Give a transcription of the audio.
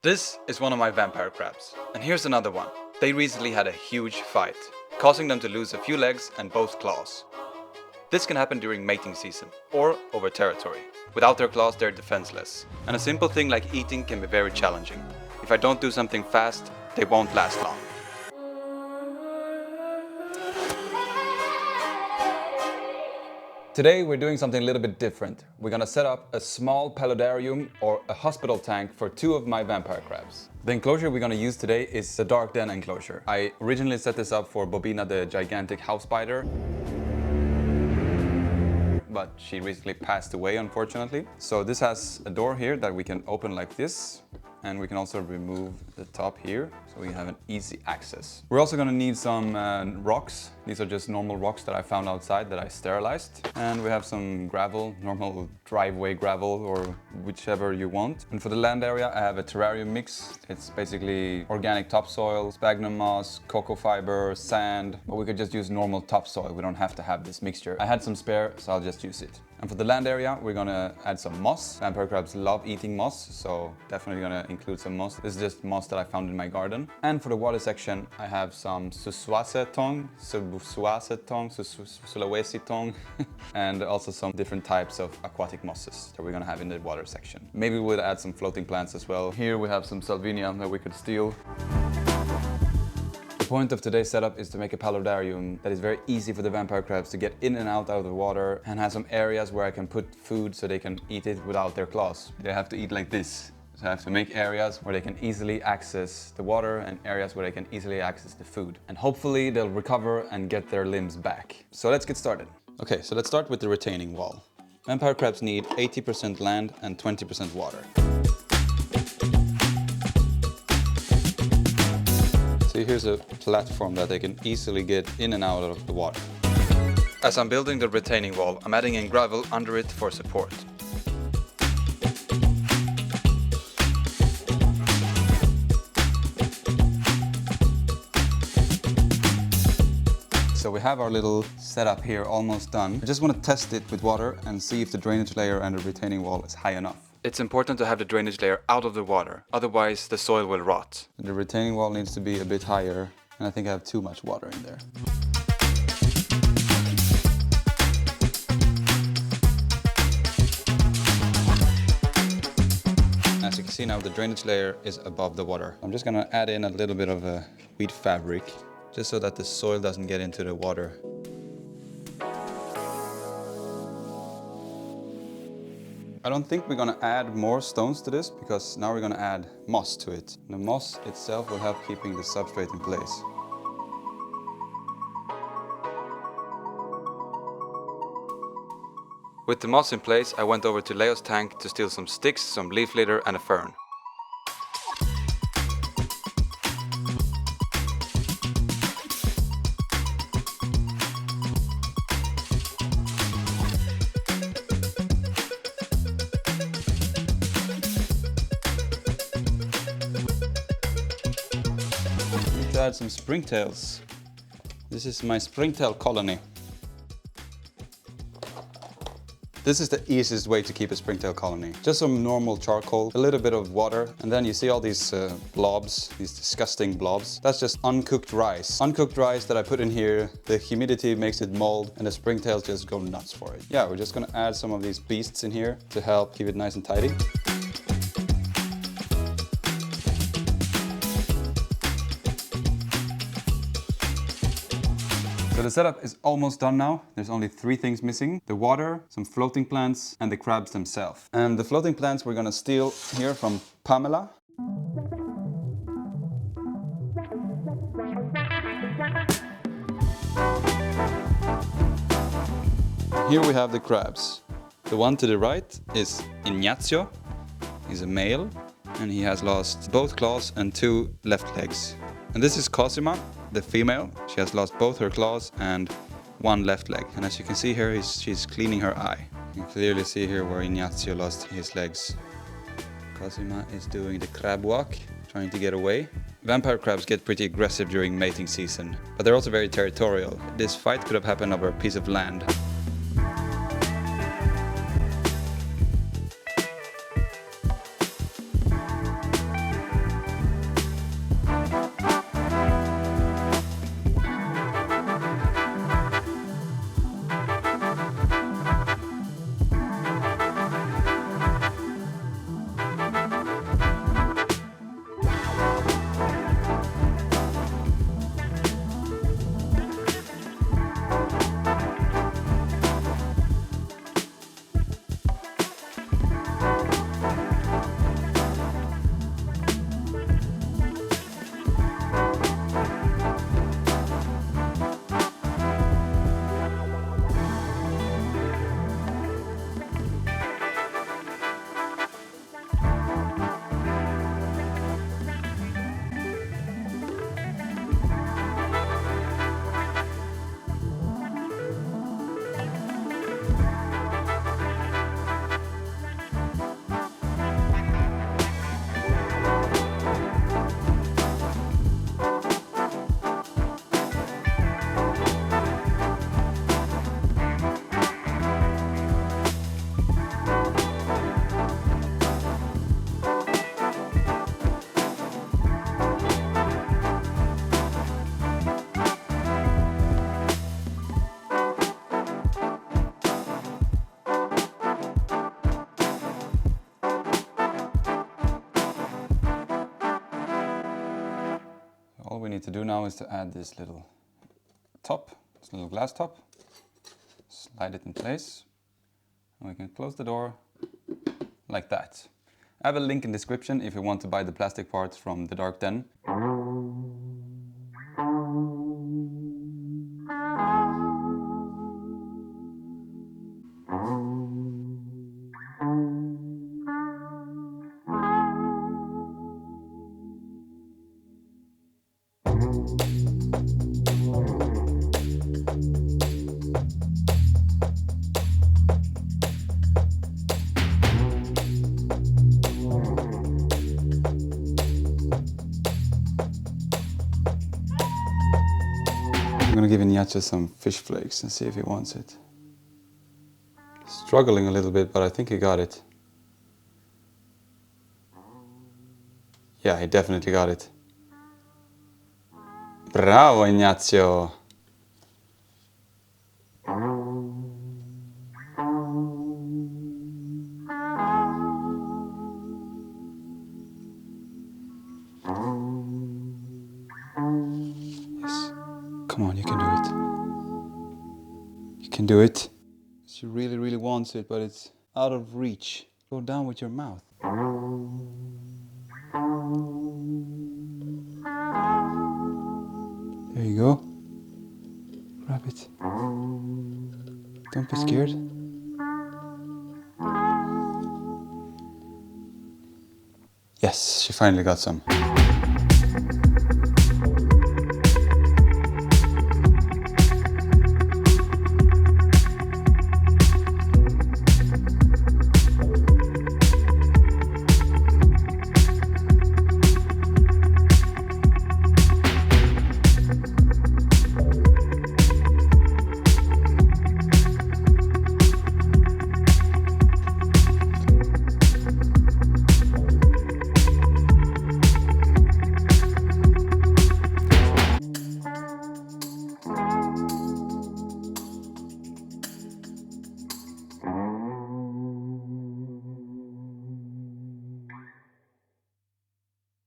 This is one of my vampire crabs, and here's another one. They recently had a huge fight, causing them to lose a few legs and both claws. This can happen during mating season, or over territory. Without their claws they're defenseless, and a simple thing like eating can be very challenging. If I don't do something fast, they won't last long. Today we're doing something a little bit different. We're gonna set up a small paludarium or a hospital tank for two of my vampire crabs. The enclosure we're gonna use today is the dark den enclosure. I originally set this up for Bobina, the gigantic house spider, but she recently passed away, unfortunately. So this has a door here that we can open like this, and we can also remove the top here, so we have an easy access. We're also gonna need some rocks. These are just normal rocks that I found outside that I sterilized. And we have some gravel, normal driveway gravel or whichever you want. And for the land area, I have a terrarium mix. It's basically organic topsoil, sphagnum moss, cocoa fiber, sand, but we could just use normal topsoil. We don't have to have this mixture. I had some spare, so I'll just use it. And for the land area, we're gonna add some moss. Vampire crabs love eating moss, so definitely gonna include some moss. This is just moss that I found in my garden. And for the water section, I have some Sulawesi tong, and also some different types of aquatic mosses that we're gonna have in the water section. Maybe we'll add some floating plants as well. Here we have some salvinia that we could steal. The point of today's setup is to make a paludarium that is very easy for the vampire crabs to get in and out of the water, and has some areas where I can put food so they can eat it without their claws. They have to eat like this. So I have to make areas where they can easily access the water and areas where they can easily access the food. And hopefully they'll recover and get their limbs back. So let's get started. Okay, so let's start with the retaining wall. Vampire crabs need 80% land and 20% water. See, here's a platform that they can easily get in and out of the water. As I'm building the retaining wall, I'm adding in gravel under it for support. So we have our little setup here almost done. I just want to test it with water and see if the drainage layer and the retaining wall is high enough. It's important to have the drainage layer out of the water, otherwise the soil will rot. The retaining wall needs to be a bit higher, and I think I have too much water in there. As you can see now, the drainage layer is above the water. I'm just gonna add in a little bit of a wheat fabric, just so that the soil doesn't get into the water. I don't think we're gonna add more stones to this, because now we're gonna add moss to it. The moss itself will help keeping the substrate in place. With the moss in place, I went over to Leo's tank to steal some sticks, some leaf litter and a fern. Add some springtails. This is my springtail colony. This is the easiest way to keep a springtail colony. Just some normal charcoal, a little bit of water, and then you see all these blobs, these disgusting blobs. That's just uncooked rice. Uncooked rice that I put in here. The humidity makes it mold, and the springtails just go nuts for it. Yeah, we're just gonna add some of these beasts in here to help keep it nice and tidy. So the setup is almost done now. There's only 3 things missing: the water, some floating plants, and the crabs themselves. And the floating plants we're gonna steal here from Pamela. Here we have the crabs. The one to the right is Ignazio. He's a male, and he has lost both claws and 2 left legs. And this is Cosima, the female. She has lost both her claws and 1 left leg. And as you can see here, she's cleaning her eye. You can clearly see here where Ignazio lost his legs. Cosima is doing the crab walk, trying to get away. Vampire crabs get pretty aggressive during mating season, but they're also very territorial. This fight could have happened over a piece of land. All we need to do now is to add this little top, this little glass top, slide it in place, and we can close the door like that. I have a link in the description if you want to buy the plastic parts from the Dark Den. I'm gonna give Ignacio some fish flakes and see if he wants it. Struggling a little bit, but I think he got it. Yeah, he definitely got it. Bravo, Ignacio! Yes. Come on, you can do it. You can do it. She really, really wants it, but it's out of reach. Go down with your mouth. There you go. Grab it. Don't be scared. Yes, she finally got some.